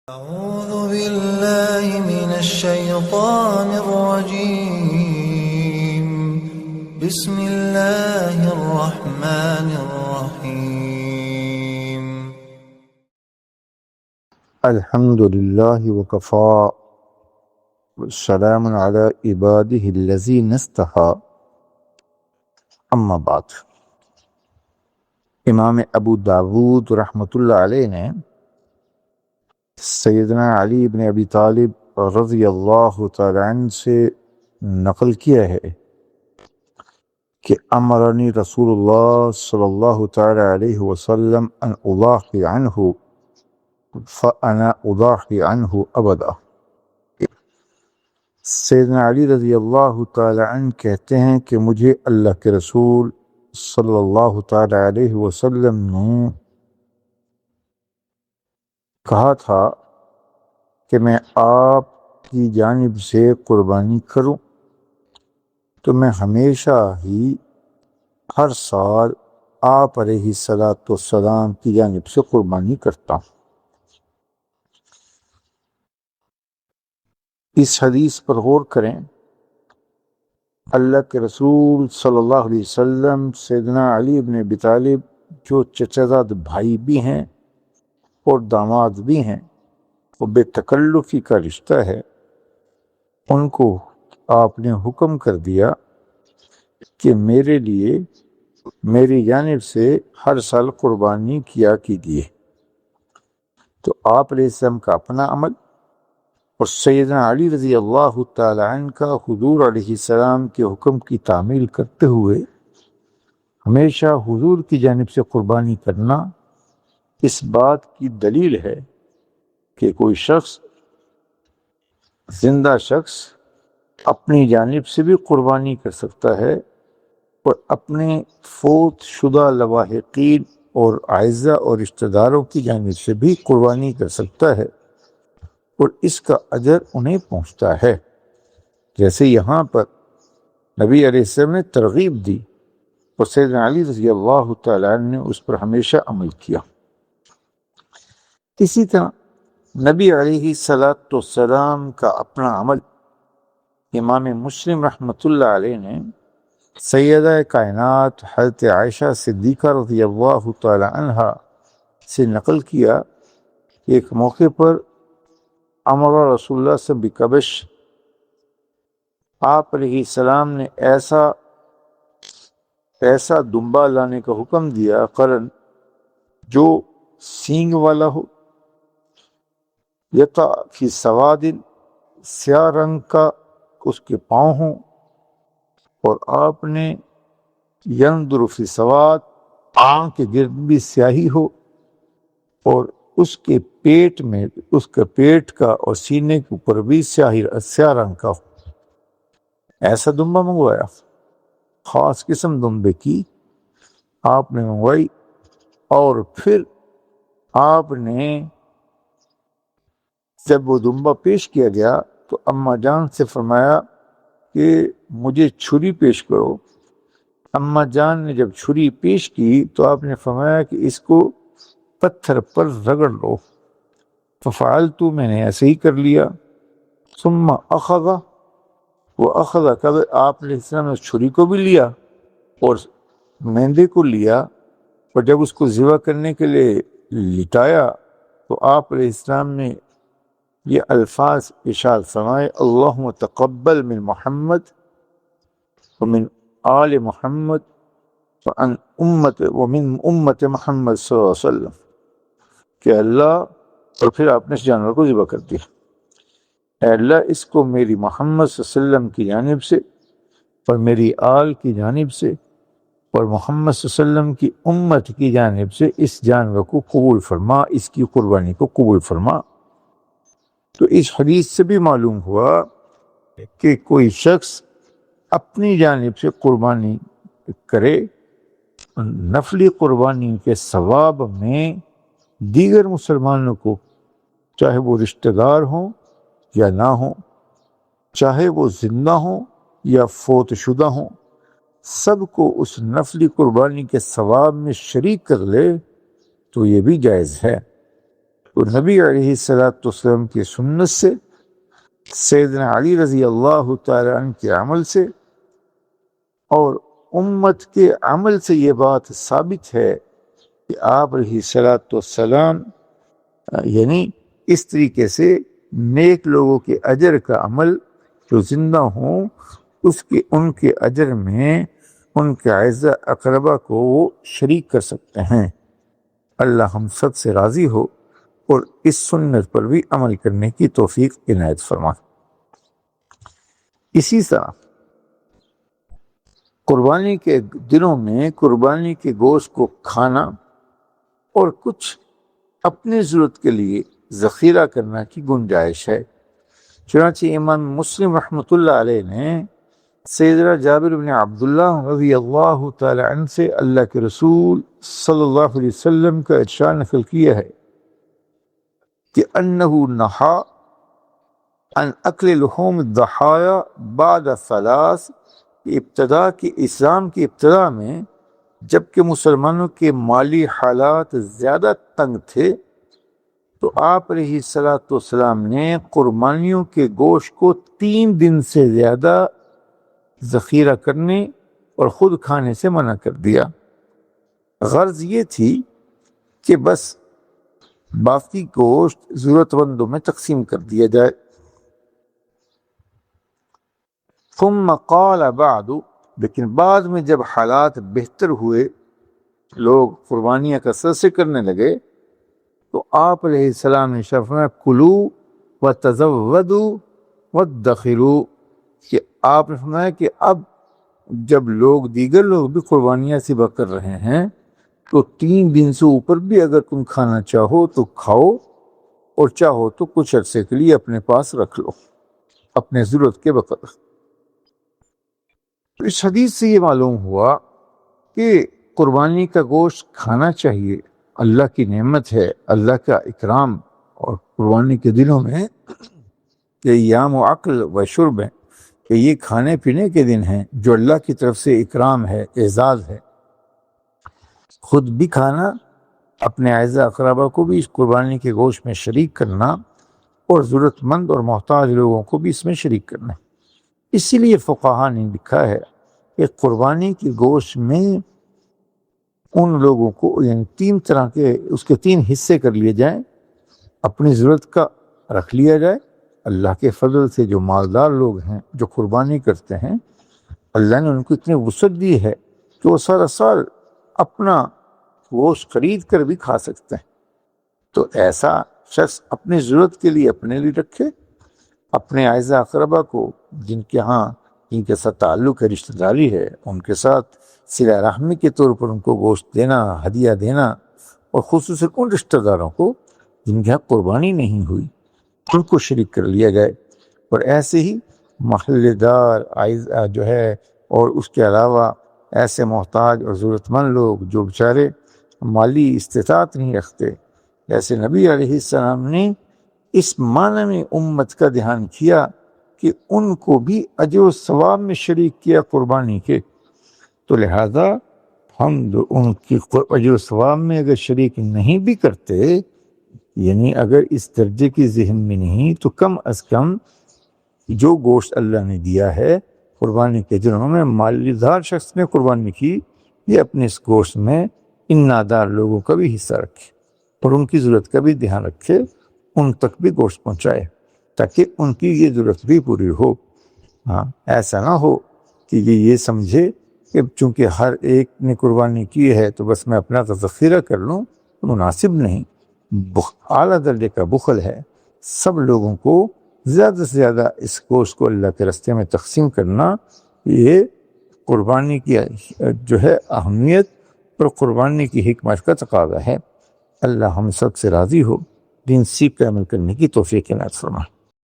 أعوذ بالله من الشيطان الرجيم. بسم الله الرحمن الرحيم. الحمد لله وكفى والسلام على عباده الذين اصطفى اما بعد. امام ابو داود رحمۃ اللہ علیہ نے سیدنا علی بن ابی طالب رضی اللہ تعالی عنہ سے نقل کیا ہے کہ امرنی رسول اللہ صلی اللہ تعالی علیہ وسلم ان اضاحی عنہ فانا اضاحی عنہ ابدا۔ سیدنا علی رضی اللہ تعالی عنہ کہتے ہیں کہ مجھے اللہ کے رسول صلی اللہ تعالی علیہ وسلم نے کہا تھا کہ میں آپ کی جانب سے قربانی کروں، تو میں ہمیشہ ہی ہر سال آپ علیہ السلام کی جانب سے قربانی کرتا ہوں۔ اس حدیث پر غور کریں۔ اللہ کے رسول صلی اللہ علیہ وسلم سیدنا علی بن ابی طالب جو چچا زاد بھائی بھی ہیں اور داماد بھی ہیں، وہ بے تکلفی کا رشتہ ہے، ان کو آپ نے حکم کر دیا کہ میرے لیے میری جانب سے ہر سال قربانی کیا کیجیے۔ تو آپ علیہ السلام کا اپنا عمل اور سیدنا علی رضی اللہ تعالی عنہ کا حضور علیہ السلام کے حکم کی تعمیل کرتے ہوئے ہمیشہ حضور کی جانب سے قربانی کرنا اس بات کی دلیل ہے کہ کوئی شخص، زندہ شخص، اپنی جانب سے بھی قربانی کر سکتا ہے اور اپنے فوت شدہ لواحقین اور اعزاء اور رشتہ داروں کی جانب سے بھی قربانی کر سکتا ہے، اور اس کا اجر انہیں پہنچتا ہے۔ جیسے یہاں پر نبی علیہ السلام نے ترغیب دی اور سیدنا علی رضی اللہ تعالی عنہ نے اس پر ہمیشہ عمل کیا۔ اسی طرح نبی علیہ السلام کا اپنا عمل امام مسلم رحمۃ اللہ علیہ نے سیدہ کائنات حضرت عائشہ صدیقہ رضی اللہ تعالی عنہ سے نقل کیا کہ ایک موقع پر امر رسول اللہ سے بکبش، آپ علیہ السلام نے ایسا دمبا لانے کا حکم دیا، قرن، جو سینگ والا ہو، یتا فی سواد، سیاہ رنگ کا اس کے پاؤں ہوں، اور آپ نے یندر فی سواد، آنکھ کے گرد بھی سیاہی ہو، اور اس کے پیٹ میں، اس کے پیٹ کا اور سینے کے اوپر بھی سیاہ رنگ کا ہو، ایسا دمبا منگوایا۔ خاص قسم دمبے کی آپ نے منگوائی، اور پھر آپ نے جب وہ دمبا پیش کیا گیا تو اماں جان سے فرمایا کہ مجھے چھری پیش کرو۔ اماں جان نے جب چھری پیش کی تو آپ نے فرمایا کہ اس کو پتھر پر رگڑ لو۔ ففعلت، میں نے ایسے ہی کر لیا۔ ثم اخذ کب آپ علیہ السلام نے چھری کو بھی لیا اور مہندے کو لیا، اور جب اس کو ذبح کرنے کے لیے لٹایا تو آپ علیہ السلام نے یہ الفاظ ارشاد فرمائے: اللہم تقبل من محمد ومن آل محمد ومن امت محمد صلی اللہ علیہ وسلم، کہ اللہ، اور پھر آپ نے اس جانور کو ذبح کر دیا، اے اللہ اس کو میری محمد صلی اللہ علیہ وسلم کی جانب سے اور میری آل کی جانب سے اور محمد صلی اللہ علیہ وسلم کی امت کی جانب سے اس جانور کو قبول فرما، اس کی قربانی کو قبول فرما۔ تو اس حدیث سے بھی معلوم ہوا کہ کوئی شخص اپنی جانب سے قربانی کرے، نفلی قربانی کے ثواب میں دیگر مسلمانوں کو، چاہے وہ رشتہ دار ہوں یا نہ ہوں، چاہے وہ زندہ ہوں یا فوت شدہ ہوں، سب کو اس نفلی قربانی کے ثواب میں شریک کر لے تو یہ بھی جائز ہے۔ تو نبی علیہ السلام کی سنت سے، سیدنا علی رضی اللہ تعالی عنہ کے عمل سے اور امت کے عمل سے یہ بات ثابت ہے کہ آپ علیہ السلام یعنی اس طریقے سے نیک لوگوں کے اجر کا عمل جو زندہ ہوں ان کے اجر میں ان کے اعزاء اقربا کو وہ شریک کر سکتے ہیں۔ اللہ ہم سب سے راضی ہو اور اس سنت پر بھی عمل کرنے کی توفیق عنایت فرمائے۔ اسی طرح قربانی کے دنوں میں قربانی کے گوشت کو کھانا اور کچھ اپنی ضرورت کے لیے ذخیرہ کرنا کی گنجائش ہے۔ چنانچہ امام مسلم رحمۃ اللہ علیہ نے سیدنا جابر بن عبداللہ رضی اللہ تعالی عنہ سے اللہ کے رسول صلی اللہ علیہ وسلم کا ارشاد نقل کیا ہے کہ انہ نہا عن اکل لحوم الضحایا بعد ثلاث، ابتدا کی اسلام کی ابتدا میں جبکہ مسلمانوں کے مالی حالات زیادہ تنگ تھے تو آپ علیہ السلام نے قربانیوں کے گوشت کو 3 دن سے زیادہ ذخیرہ کرنے اور خود کھانے سے منع کر دیا۔ غرض یہ تھی کہ بس باقی گوشت ضرورت مندوں میں تقسیم کر دیا جائے۔ ثم قال بعد، لیکن بعد میں جب حالات بہتر ہوئے، لوگ قربانیاں کثرت سے کرنے لگے، تو آپ علیہ السلام نے فرمایا کلو وتزودوا وادخروا، کہ آپ نے فرمایا کہ اب جب دیگر لوگ بھی قربانیاں ذبح کر رہے ہیں تو 3 دن سے اوپر بھی اگر تم کھانا چاہو تو کھاؤ، اور چاہو تو کچھ عرصے کے لیے اپنے پاس رکھ لو اپنے ضرورت کے وقت۔ تو اس حدیث سے یہ معلوم ہوا کہ قربانی کا گوشت کھانا چاہیے، اللہ کی نعمت ہے، اللہ کا اکرام، اور قربانی کے دنوں میں یہ ایام و عقل و شرب ہیں کہ یہ کھانے پینے کے دن ہیں جو اللہ کی طرف سے اکرام ہے، اعزاز ہے۔ خود بھی کھانا، اپنے اعزاء اقربا کو بھی اس قربانی کے گوشت میں شریک کرنا، اور ضرورت مند اور محتاج لوگوں کو بھی اس میں شریک کرنا۔ اسی لیے فقہاء نے لکھا ہے کہ قربانی کے گوشت میں ان لوگوں کو یعنی 3 طرح کے اس کے 3 حصے کر لیے جائیں۔ اپنی ضرورت کا رکھ لیا جائے، اللہ کے فضل سے جو مالدار لوگ ہیں جو قربانی کرتے ہیں، اللہ نے ان کو اتنی وسعت دی ہے کہ وہ سارا سال اپنا گوشت خرید کر بھی کھا سکتے ہیں۔ تو ایسا شخص اپنی ضرورت کے لیے اپنے لیے رکھے، اپنے اعزاء اقربا کو جن کے ساتھ تعلق ہے، رشتہ داری ہے، ان کے ساتھ صلہ رحمی کے طور پر ان کو گوشت دینا، ہدیہ دینا، اور خصوصاً ان رشتہ داروں کو جن کے یہاں قربانی نہیں ہوئی ان کو شریک کر لیا جائے۔ اور ایسے ہی محلے دار جو ہے، اور اس کے علاوہ ایسے محتاج اور ضرورت مند لوگ جو بیچارے مالی استطاعت نہیں رکھتے، جیسے نبی علیہ السلام نے اس معنی میں امت کا دھیان کیا کہ ان کو بھی اجر و ثواب میں شریک کیا قربانی کے، تو لہذا ہم ان کی اجر و ثواب میں اگر شریک نہیں بھی کرتے، یعنی اگر اس درجے کی ذہن میں نہیں، تو کم از کم جو گوشت اللہ نے دیا ہے قربانی کے دنوں میں، مالدار شخص نے قربانی کی، یہ اپنے اس گوشت میں ان نادار لوگوں کا بھی حصہ رکھے اور ان کی ضرورت کا بھی دھیان رکھے، ان تک بھی گوشت پہنچائے تاکہ ان کی یہ ضرورت بھی پوری ہو۔ ایسا نہ ہو کہ یہ سمجھے کہ چونکہ ہر ایک نے قربانی کی ہے تو بس میں اپنا ذخیرہ کر لوں، مناسب نہیں۔ اعلیٰ درجے کا بخل ہے۔ سب لوگوں کو زیادہ سے زیادہ اس گوشت کو اللہ کے راستے میں تقسیم کرنا، یہ قربانی کی جو ہے اہمیت اور قربانی کی حکمت کا تقاضا ہے۔ اللہ ہم سب سے راضی ہو، دین سیکھ پہ عمل کرنے کی توفیق عنایت فرمائے۔